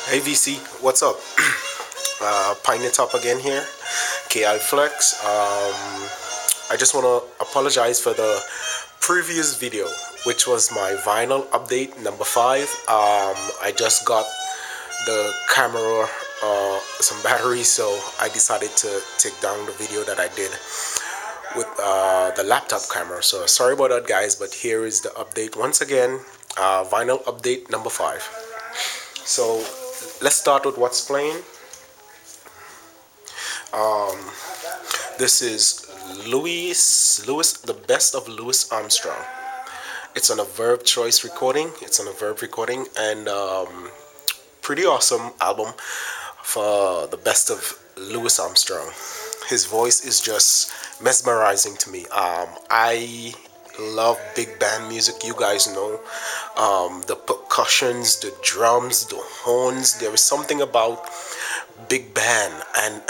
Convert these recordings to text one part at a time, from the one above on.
Hey VC, what's up? Pine it up again here. KI Flex. I just want to apologize for the previous video, which was my vinyl update number 5. I just got the camera some batteries, so I decided to take down the video that I did with the laptop camera. So sorry about that, guys, but here is the update once again. Vinyl update number 5. So let's start with what's playing. Um, this is Louis, the best of Louis Armstrong. It's on a Verb Choice recording. It's on a Verb recording, and pretty awesome album for the best of Louis Armstrong. His voice is just mesmerizing to me. I love big band music. You guys know the percussions, the drums, the horns. There is something about big band and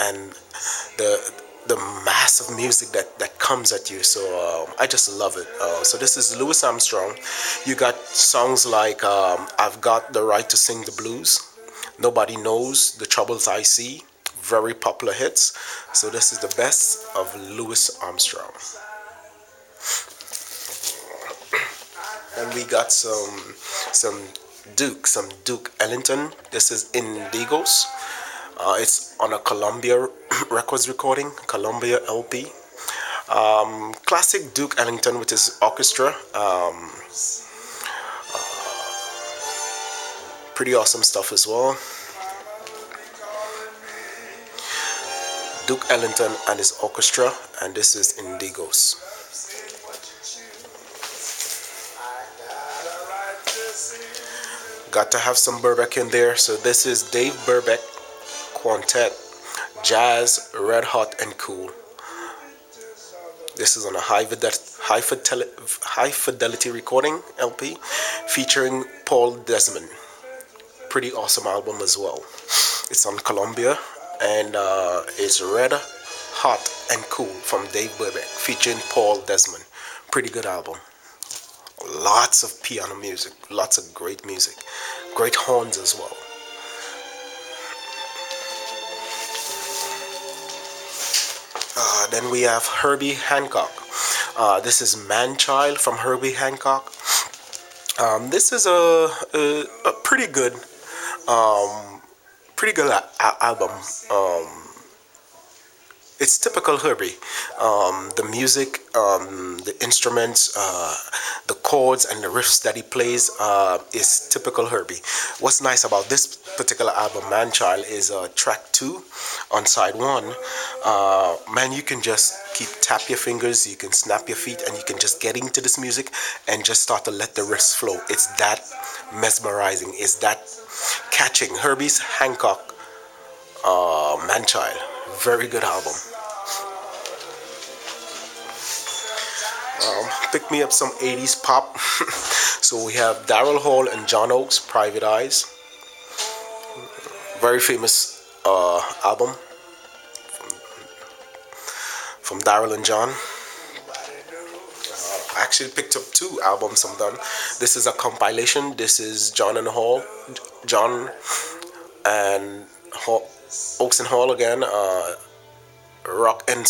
the massive music that comes at you. So I just love it. So this is Louis Armstrong. You got songs like I've Got the Right to Sing the Blues, Nobody Knows the Troubles I See, very popular hits. So this is the best of Louis Armstrong. And we got some Duke Ellington. This is Indigos. It's on a Columbia Records recording, Columbia LP. Classic Duke Ellington with his orchestra. Pretty awesome stuff as well. Duke Ellington and his orchestra, and this is Indigos. Got to have some Burbeck in there. So this is Dave Burbeck Quartet, Jazz, Red Hot and Cool. This is on a high fidelity recording LP featuring Paul Desmond. Pretty awesome album as well. It's on Columbia, and it's Red Hot and Cool from Dave Burbeck featuring Paul Desmond. Pretty good album. Lots of piano music, lots of great music, great horns as well. Then we have Herbie Hancock. This is Man-Child from Herbie Hancock. This is a pretty good, album. It's typical Herbie. The music, the instruments, the chords, and the riffs that he plays is typical Herbie. What's nice about this particular album, Man-Child, is track 2 on side 1. Man, you can just tap your fingers, you can snap your feet, and you can just get into this music and just start to let the riffs flow. It's that mesmerizing. It's that catching. Herbie's Hancock, Man-Child. Very good album. Pick me up some 80s pop. So we have Daryl Hall and John Oates, Private Eyes. Very famous album from Daryl and John. I actually picked up 2 albums I'm done. This is a compilation. This is John and Oates and Hall again. Rock and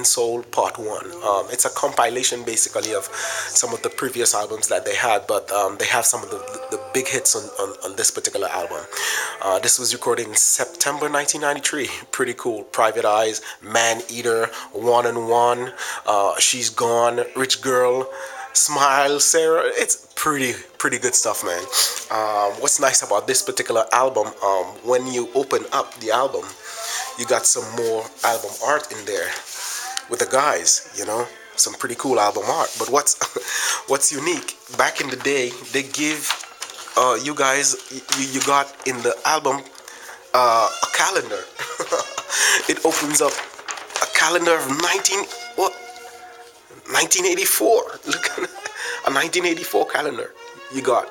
Soul Part 1. It's a compilation basically of some of the previous albums that they had, but they have some of the big hits on this particular album. This was recorded in September 1993. Pretty cool. Private Eyes, Man Eater, One and One, She's Gone, Rich Girl, Smile, Sarah. It's pretty good stuff, man. What's nice about this particular album, when you open up the album, you got some more album art in there with the guys, some pretty cool album art. But what's unique, back in the day, they give you guys, you got in the album a calendar. It opens up a calendar of 1984. Look at a 1984 calendar you got.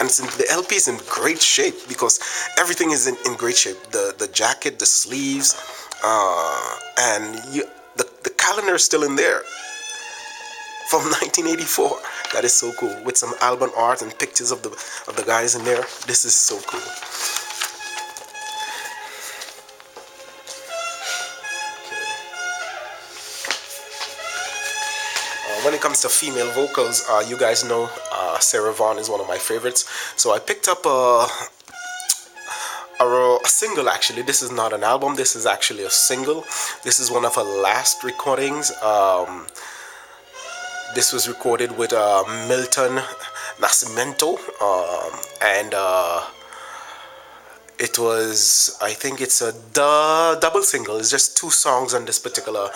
And the LP is in great shape because everything is in great shape. The jacket, the sleeves, and the calendar is still in there from 1984. That is so cool, with some album art and pictures of the guys in there. This is so cool. comes to female vocals, you guys know Sarah Vaughan is one of my favorites. So I picked up a single. Actually, this is not an album, this is actually a single. This is one of her last recordings. This was recorded with Milton Nascimento, and it was, I think it's a double single. It's just two songs on this particular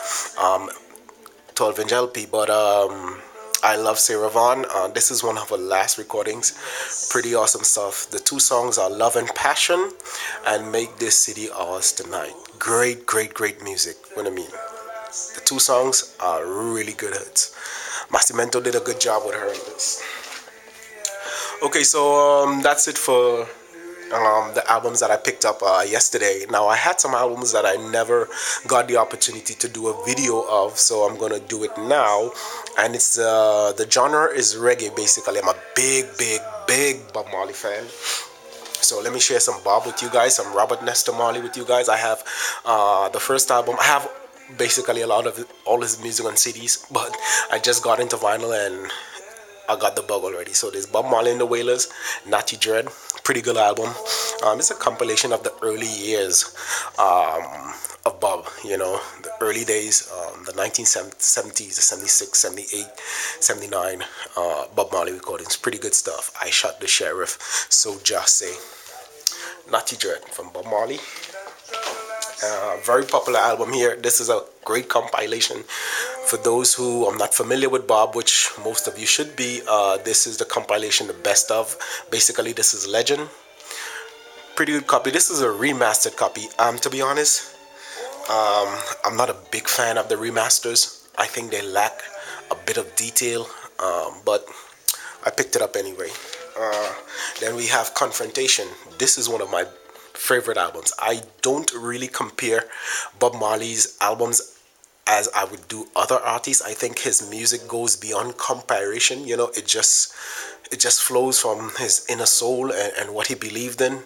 12-inch LP, but I love Sarah Vaughan. This is one of her last recordings. Pretty awesome stuff. The two songs are Love and Passion and Make This City Ours Tonight. Great, great, great music. What I mean, the two songs are really good hits. Massimento did a good job with her in this. Okay, so that's it for the albums that I picked up yesterday. Now, I had some albums that I never got the opportunity to do a video of, so I'm gonna do it now. And it's the genre is reggae. Basically, I'm a big Bob Marley fan. So let me share some Bob with you guys, some Robert Nesta Marley with you guys. I have the first album. I have basically a lot of all his music on CDs, but I just got into vinyl and I got the bug already. So there's Bob Marley and the Wailers, Natty Dread, pretty good album. It's a compilation of the early years of Bob, you know, the early days, the 1970s, the 76, 78, 79 Bob Marley recordings. Pretty good stuff. I Shot the Sheriff, So Just Say, Natty Dread from Bob Marley. Very popular album here. This is a great compilation. For those who are not familiar with Bob, which most of you should be, this is the compilation, the best of. Basically, this is Legend. Pretty good copy. This is a remastered copy. To be honest, I'm not a big fan of the remasters. I think they lack a bit of detail, but I picked it up anyway. Then we have Confrontation. This is one of my favorite albums. I don't really compare Bob Marley's albums as I would do other artists. I think his music goes beyond comparison. You know, it just flows from his inner soul and what he believed in.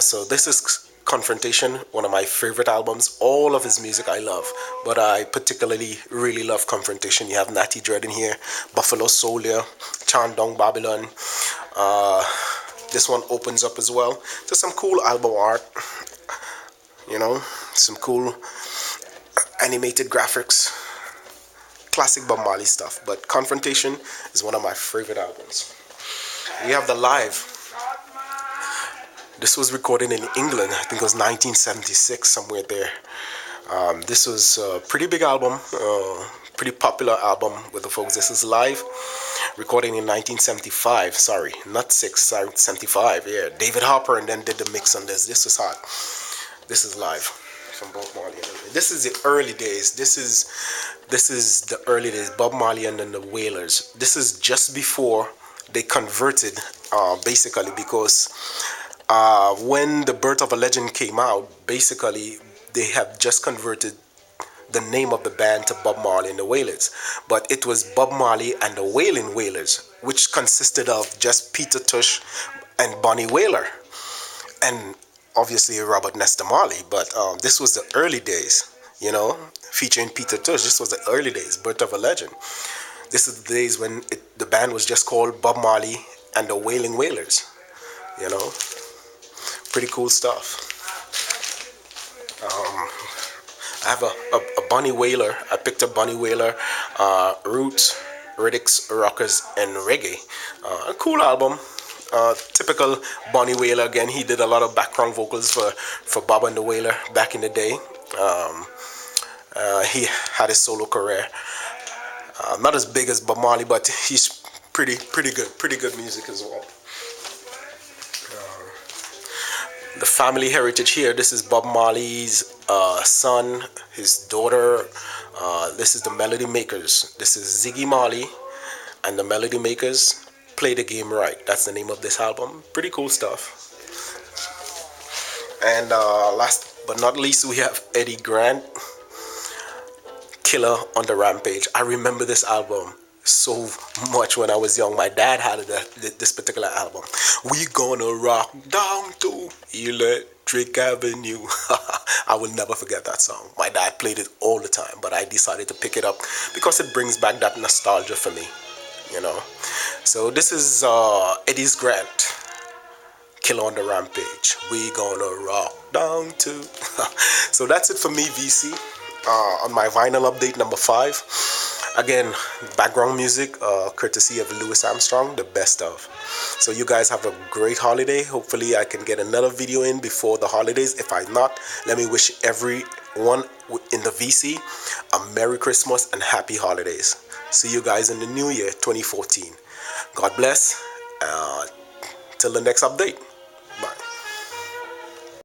So this is Confrontation, one of my favorite albums. All of his music I love, but I particularly really love Confrontation. You have Natty Dread in here, Buffalo Soldier, Chandong Babylon. This one opens up as well. Just some cool album art, you know, some cool animated graphics, classic Bob Marley stuff. But Confrontation is one of my favorite albums. We have the live. This was recorded in England. I think it was 1976, somewhere there. This was a pretty big album, pretty popular album with the folks. This is live, recording in 1975. Sorry, not 75. Yeah, David Harper, and then did the mix on this. This was hot. This is live from Bob Marley. This is the early days. This is the early days. Bob Marley and then the Wailers. This is just before they converted, basically, because when The Birth of a Legend came out, basically they have just converted the name of the band to Bob Marley and the Wailers. But it was Bob Marley and the Wailing Wailers, which consisted of just Peter Tosh and Bonnie Wailer, and obviously Robert Nesta Marley. But this was the early days, you know, featuring Peter Tosh. This was the early days, Birth of a Legend. This is the days when the band was just called Bob Marley and the Wailing Wailers, you know. Pretty cool stuff. I have a Bonnie Wailer. I picked up Bonnie Wailer, Roots, Riddick's Rockers, and Reggae. A cool album. Typical Bonnie Wailer. Again, he did a lot of background vocals for Bob and the Wailer back in the day. He had his solo career. Not as big as Bob Marley, but he's pretty good music as well. The family heritage here. This is Bob Marley's son, his daughter. This is the Melody Makers. This is Ziggy Marley and the Melody Makers. Play the Game Right. That's the name of this album. Pretty cool stuff. And last but not least, we have Eddie Grant, Killer on the Rampage. I remember this album so much when I was young. My dad had this particular album. We gonna rock down to Electric Avenue. I will never forget that song. My dad played it all the time, but I decided to pick it up because it brings back that nostalgia for me, you know. So this is Eddie's Grant, Killer on the Rampage. We gonna rock down to. So that's it for me, VC. On my vinyl update number 5. Again, background music, courtesy of Louis Armstrong, the best of. So you guys have a great holiday. Hopefully I can get another video in before the holidays. If I'm not, let me wish everyone in the VC a Merry Christmas and Happy Holidays. See you guys in the new year, 2014. God bless. Till the next update.